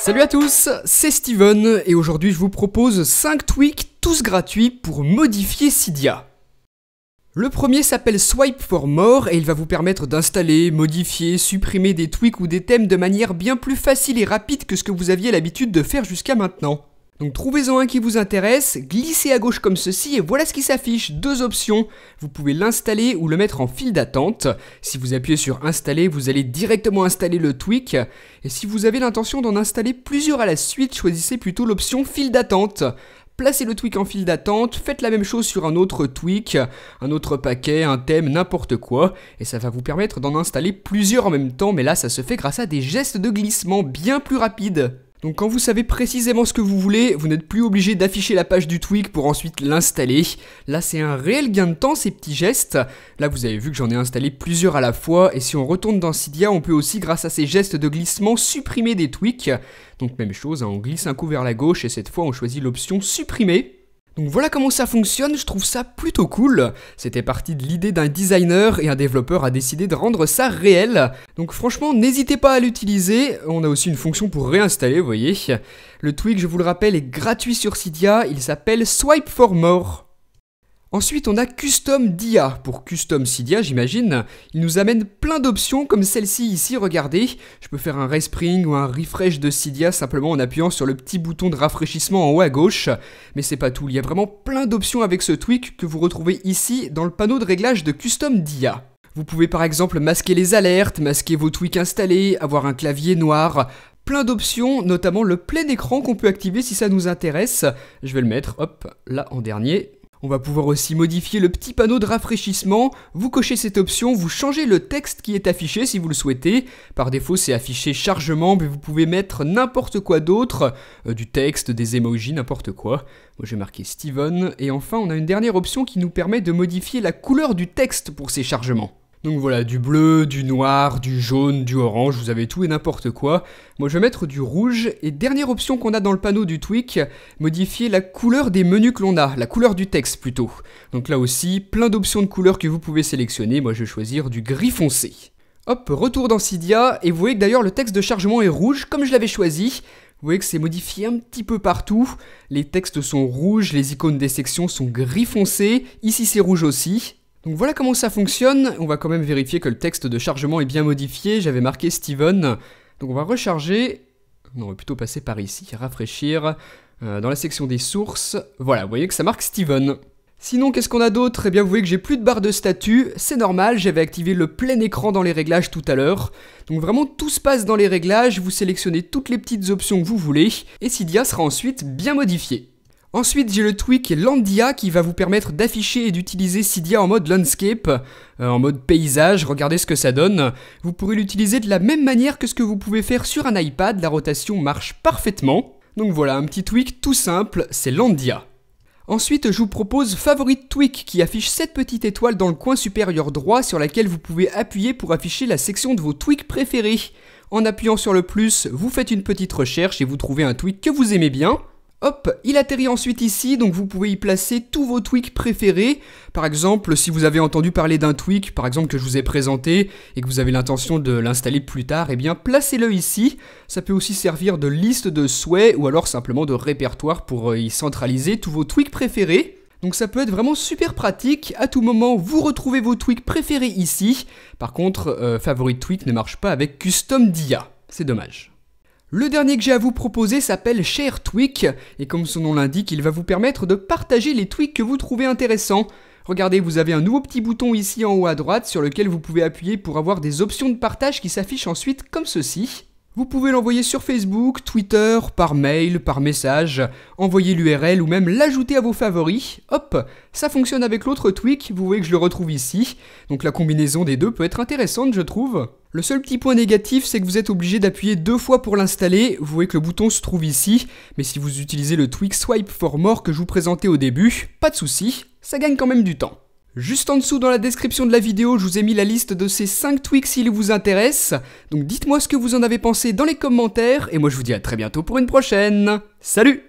Salut à tous, c'est Steven et aujourd'hui je vous propose 5 tweaks tous gratuits pour modifier Cydia. Le premier s'appelle Swipe for More et il va vous permettre d'installer, modifier, supprimer des tweaks ou des thèmes de manière bien plus facile et rapide que ce que vous aviez l'habitude de faire jusqu'à maintenant. Donc trouvez-en un qui vous intéresse, glissez à gauche comme ceci et voilà ce qui s'affiche, 2 options. Vous pouvez l'installer ou le mettre en file d'attente. Si vous appuyez sur installer, vous allez directement installer le tweak. Et si vous avez l'intention d'en installer plusieurs à la suite, choisissez plutôt l'option file d'attente. Placez le tweak en file d'attente, faites la même chose sur un autre tweak, un autre paquet, un thème, n'importe quoi. Et ça va vous permettre d'en installer plusieurs en même temps, mais là ça se fait grâce à des gestes de glissement bien plus rapides. Donc quand vous savez précisément ce que vous voulez, vous n'êtes plus obligé d'afficher la page du tweak pour ensuite l'installer. Là c'est un réel gain de temps ces petits gestes. Là vous avez vu que j'en ai installé plusieurs à la fois et si on retourne dans Cydia, on peut aussi grâce à ces gestes de glissement supprimer des tweaks. Donc même chose, on glisse un coup vers la gauche et cette fois on choisit l'option supprimer. Donc voilà comment ça fonctionne, je trouve ça plutôt cool. C'était parti de l'idée d'un designer et un développeur a décidé de rendre ça réel. Donc franchement, n'hésitez pas à l'utiliser. On a aussi une fonction pour réinstaller, vous voyez. Le tweak, je vous le rappelle, est gratuit sur Cydia. Il s'appelle Swipe for More. Ensuite, on a Custom DIA. Pour Custom Cydia, j'imagine. Il nous amène plein d'options comme celle-ci ici, regardez. Je peux faire un respring ou un refresh de Cydia simplement en appuyant sur le petit bouton de rafraîchissement en haut à gauche. Mais c'est pas tout, il y a vraiment plein d'options avec ce tweak que vous retrouvez ici dans le panneau de réglage de Custom DIA. Vous pouvez par exemple masquer les alertes, masquer vos tweaks installés, avoir un clavier noir. Plein d'options, notamment le plein écran qu'on peut activer si ça nous intéresse. Je vais le mettre, hop, là en dernier. On va pouvoir aussi modifier le petit panneau de rafraîchissement, vous cochez cette option, vous changez le texte qui est affiché si vous le souhaitez. Par défaut c'est affiché chargement, mais vous pouvez mettre n'importe quoi d'autre, du texte, des emojis, n'importe quoi. Moi j'ai marqué Steven, et enfin on a une dernière option qui nous permet de modifier la couleur du texte pour ces chargements. Donc voilà, du bleu, du noir, du jaune, du orange, vous avez tout et n'importe quoi. Moi je vais mettre du rouge, et dernière option qu'on a dans le panneau du tweak, modifier la couleur des menus que l'on a, la couleur du texte plutôt. Donc là aussi, plein d'options de couleurs que vous pouvez sélectionner, moi je vais choisir du gris foncé. Hop, retour dans Cydia, et vous voyez que d'ailleurs le texte de chargement est rouge, comme je l'avais choisi. Vous voyez que c'est modifié un petit peu partout, les textes sont rouges, les icônes des sections sont gris foncé, ici c'est rouge aussi. Donc voilà comment ça fonctionne, on va quand même vérifier que le texte de chargement est bien modifié, j'avais marqué Steven, donc on va recharger, on va plutôt passer par ici, rafraîchir, dans la section des sources, voilà, vous voyez que ça marque Steven. Sinon qu'est-ce qu'on a d'autre? Eh bien vous voyez que j'ai plus de barre de statut, c'est normal, j'avais activé le plein écran dans les réglages tout à l'heure, donc vraiment tout se passe dans les réglages, vous sélectionnez toutes les petites options que vous voulez, et Cydia sera ensuite bien modifié. Ensuite, j'ai le tweak Landia qui va vous permettre d'afficher et d'utiliser Cydia en mode landscape, en mode paysage, regardez ce que ça donne. Vous pourrez l'utiliser de la même manière que ce que vous pouvez faire sur un iPad, la rotation marche parfaitement. Donc voilà, un petit tweak tout simple, c'est Landia. Ensuite, je vous propose Favorite Tweak qui affiche cette petite étoile dans le coin supérieur droit sur laquelle vous pouvez appuyer pour afficher la section de vos tweaks préférés. En appuyant sur le plus, vous faites une petite recherche et vous trouvez un tweak que vous aimez bien. Hop, il atterrit ensuite ici, donc vous pouvez y placer tous vos tweaks préférés. Par exemple, si vous avez entendu parler d'un tweak, par exemple que je vous ai présenté, et que vous avez l'intention de l'installer plus tard, eh bien placez-le ici. Ça peut aussi servir de liste de souhaits, ou alors simplement de répertoire pour y centraliser tous vos tweaks préférés. Donc ça peut être vraiment super pratique, à tout moment vous retrouvez vos tweaks préférés ici. Par contre, Favorite Tweak ne marche pas avec Custom DIA, c'est dommage. Le dernier que j'ai à vous proposer s'appelle Share Tweak, et comme son nom l'indique, il va vous permettre de partager les tweaks que vous trouvez intéressants. Regardez, vous avez un nouveau petit bouton ici en haut à droite sur lequel vous pouvez appuyer pour avoir des options de partage qui s'affichent ensuite comme ceci. Vous pouvez l'envoyer sur Facebook, Twitter, par mail, par message, envoyer l'URL ou même l'ajouter à vos favoris. Hop, ça fonctionne avec l'autre tweak, vous voyez que je le retrouve ici. Donc la combinaison des deux peut être intéressante, je trouve. Le seul petit point négatif, c'est que vous êtes obligé d'appuyer 2 fois pour l'installer. Vous voyez que le bouton se trouve ici, mais si vous utilisez le tweak Swipe for More que je vous présentais au début, pas de souci, ça gagne quand même du temps. Juste en dessous dans la description de la vidéo, je vous ai mis la liste de ces 5 tweaks s'ils vous intéressent. Donc dites-moi ce que vous en avez pensé dans les commentaires, et moi je vous dis à très bientôt pour une prochaine. Salut!